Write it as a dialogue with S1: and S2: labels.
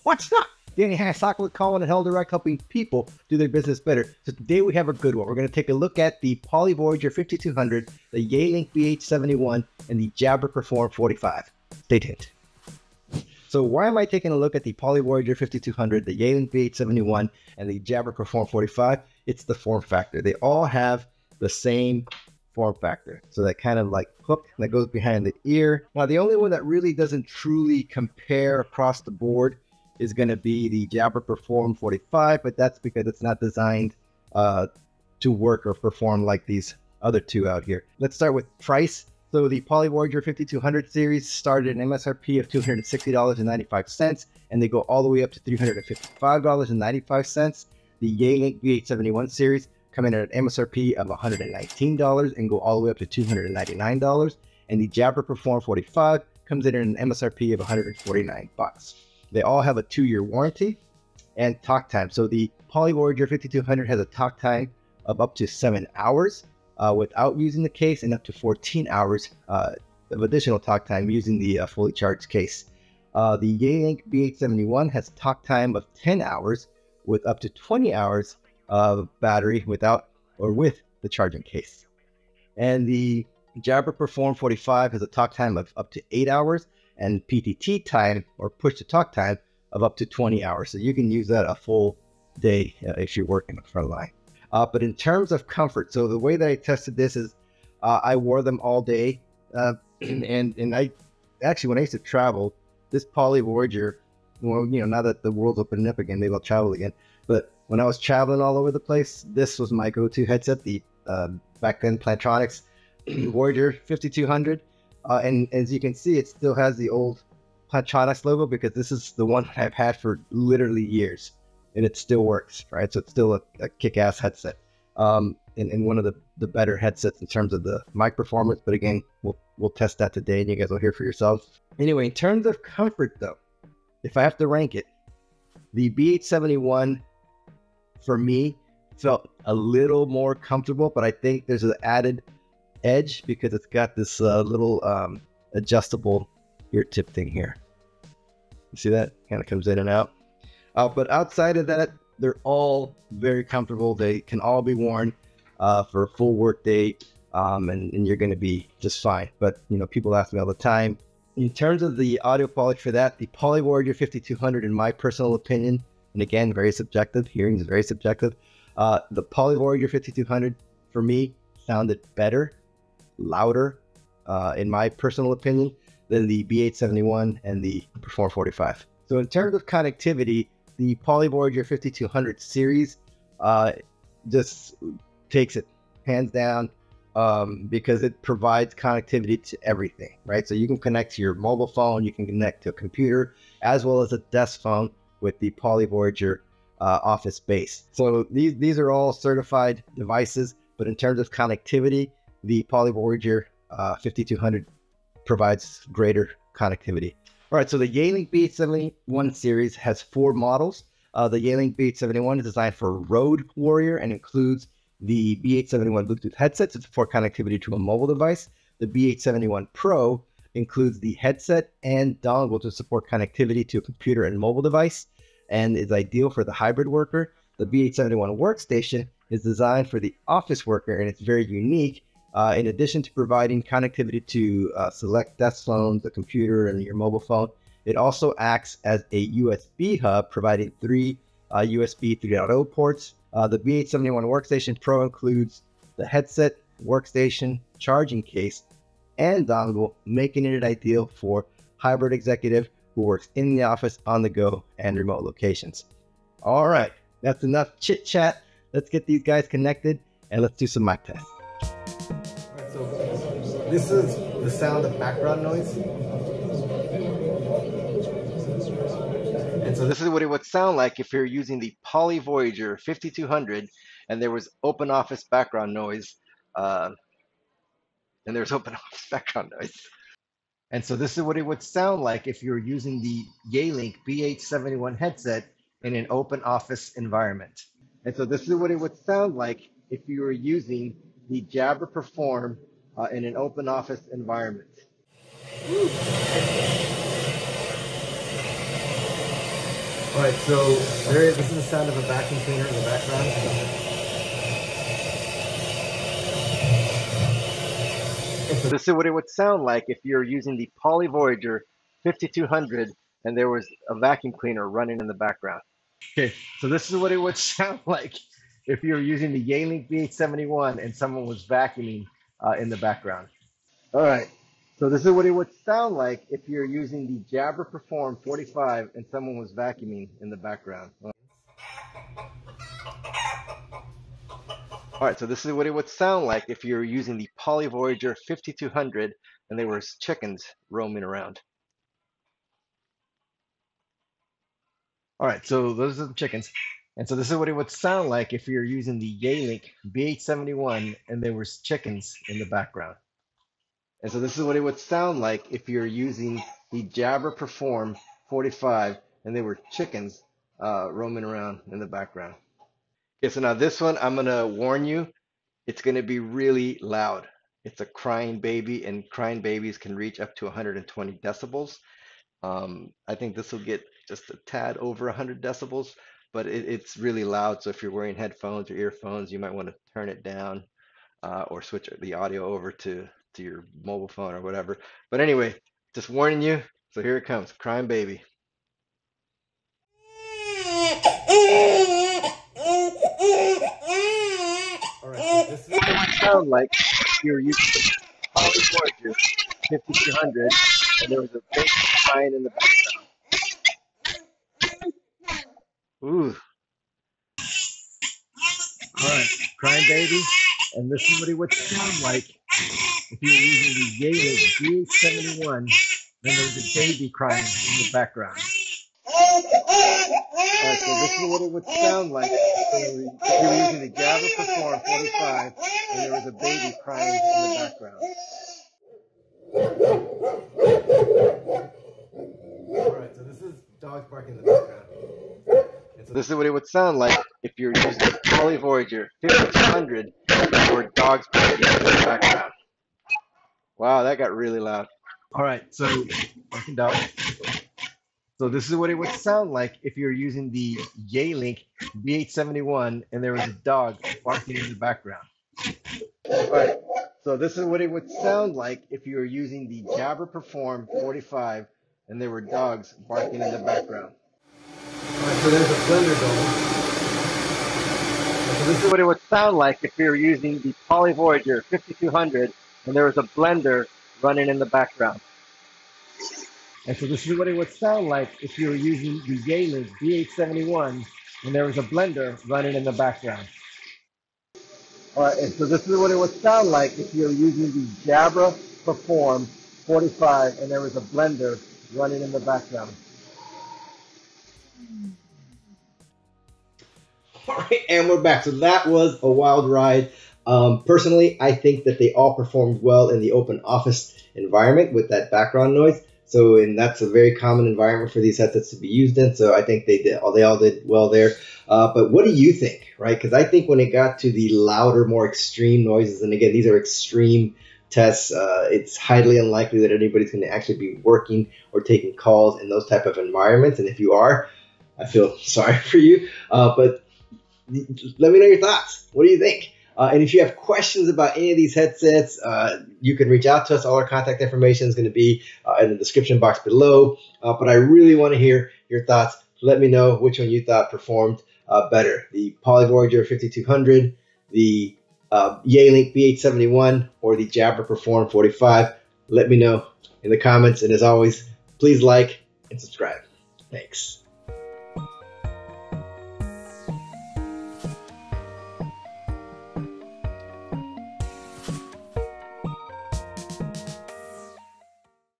S1: What's up? Danny Hassock with Colin and Hell Direct, helping people do their business better. So today we have a good one. We're going to take a look at the Poly Voyager 5200, the Yealink BH71, and the Jabra Perform 45. Stay tuned. So why am I taking a look at the Poly Voyager 5200, the Yealink BH71, and the Jabra Perform 45? It's the form factor. They all have the same form factor. So that kind of like hook that goes behind the ear. Now the only one that really doesn't truly compare across the board is going to be the Jabra Perform 45, but that's because it's not designed to work or perform like these other two out here. Let's start with price. So the Poly Voyager 5200 series started an MSRP of $260.95, and they go all the way up to $355.95. The Yealink BH71 series come in at an MSRP of $119 and go all the way up to $299. And the Jabra Perform 45 comes in at an MSRP of $149. They all have a 2-year warranty and talk time. So the Poly Voyager 5200 has a talk time of up to 7 hours without using the case, and up to 14 hours of additional talk time using the fully charged case. The Yealink BH71 has talk time of 10 hours with up to 20 hours of battery without or with the charging case. And the Jabra Perform 45 has a talk time of up to 8 hours and PTT time, or push to talk time, of up to 20 hours. So you can use that a full day if you're working the front line. But in terms of comfort, so the way that I tested this is I wore them all day. And I actually, when I used to travel, this Poly Voyager, well, you know, now that the world's opening up again, maybe I'll travel again. But when I was traveling all over the place, this was my go-to headset, the back then Plantronics Voyager 5200. And as you can see, it still has the old Plantronics logo because this is the one I've had for literally years, and it still works, right? So it's still a kick-ass headset, and one of the better headsets in terms of the mic performance. But again, we'll test that today, and you guys will hear for yourselves. Anyway, in terms of comfort, though, if I have to rank it, the BH71 for me felt a little more comfortable, but I think there's an added edge because it's got this little adjustable ear tip thing here. You see that? Kind of comes in and out. But outside of that, they're all very comfortable. They can all be worn for a full work day, and you're going to be just fine. But you know, people ask me all the time. In terms of the audio quality for that, the Poly Voyager 5200, in my personal opinion, and again, very subjective, hearing is very subjective, the Poly Voyager 5200 for me sounded better, louder, in my personal opinion, than the BH71 and the Perform 45. So in terms of connectivity, the Poly Voyager 5200 series just takes it hands down, because it provides connectivity to everything, right? So you can connect to your mobile phone, you can connect to a computer, as well as a desk phone with the Poly Voyager Office Base. So these are all certified devices, but in terms of connectivity, the Poly Voyager 5200 provides greater connectivity. All right, so the Yealink BH71 series has 4 models. The Yealink BH71 is designed for Road Warrior and includes the BH71 Bluetooth headset to support connectivity to a mobile device. The BH71 Pro includes the headset and dongle to support connectivity to a computer and mobile device, and is ideal for the hybrid worker. The BH71 Workstation is designed for the office worker, and it's very unique. In addition to providing connectivity to select desk phones, a computer, and your mobile phone, it also acts as a USB hub, providing 3 USB 3.0 ports. The BH71 Workstation Pro includes the headset, workstation, charging case, and dongle, making it ideal for hybrid executive who works in the office, on the go, and remote locations. All right, that's enough chit chat. Let's get these guys connected and let's do some mic tests. So this is the sound of background noise. And so this is what it would sound like if you're using the Poly Voyager 5200 and there was open office background noise. And so this is what it would sound like if you're using the Yealink BH71 headset in an open office environment. And so this is what it would sound like if you were using the Jabra Perform in an open office environment. All right, so this is the sound of a vacuum cleaner in the background. So this is what it would sound like if you're using the Poly Voyager 5200 and there was a vacuum cleaner running in the background. Okay, so this is what it would sound like if you were using the Yealink BH71 and someone was vacuuming in the background. All right, so this is what it would sound like if you're using the Jabra Perform 45 and someone was vacuuming in the background. All right, so this is what it would sound like if you're using the Poly Voyager 5200 and there was chickens roaming around. All right, so those are the chickens. And so this is what it would sound like if you're using the Yealink BH71 and there was chickens in the background. And so this is what it would sound like if you're using the Jabra Perform 45 and there were chickens roaming around in the background. Okay, so now this one, I'm gonna warn you, it's gonna be really loud. It's a crying baby, and crying babies can reach up to 120 decibels. I think this will get just a tad over 100 decibels, but it's really loud. So if you're wearing headphones or earphones, you might want to turn it down or switch the audio over to your mobile phone or whatever. But anyway, just warning you. So here it comes, crying baby. All right, so this is what it would sound like if you were using the Poly Voyager 5200 and there was a baby crying in the background. Ooh. All right, crying baby, and this is what it would sound like if you were using the Yealink BH71 and there was a baby crying in the background. All right, so this is what it would sound like if you were using the Jabra Perform 45 and there was a baby crying in the background. All right, so this is dogs barking in the background. And so this is what it would sound like if you were using the Poly Voyager 5200 and there were dogs barking in the background. Wow, that got really loud. All right, so barking dogs. So this is what it would sound like if you're using the Yealink BH71 and there was a dog barking in the background. All right, so this is what it would sound like if you were using the Jabra Perform 45 and there were dogs barking in the background. All right, so there's a blender going. So this is what it would sound like if you were using the Poly Voyager 5200 and there was a blender running in the background. And so this is what it would sound like if you were using the Yealink BH71 and there was a blender running in the background. All right, and so this is what it would sound like if you were using the Jabra Perform 45 and there was a blender running in the background.
S2: All right, and we're back. So that was a wild ride. Personally, I think that they all performed well in the open office environment with that background noise. So, and that's a very common environment for these headsets to be used in. So I think they all did well there. But what do you think, right? Because I think when it got to the louder, more extreme noises, and again, these are extreme tests, it's highly unlikely that anybody's going to actually be working or taking calls in those type of environments. And if you are, I feel sorry for you. But let me know your thoughts. What do you think? And if you have questions about any of these headsets, you can reach out to us. All our contact information is going to be in the description box below. But I really want to hear your thoughts. Let me know which one you thought performed better. The Poly Voyager 5200, the Yealink BH71, or the Jabra Perform 45. Let me know in the comments. And as always, please like and subscribe. Thanks.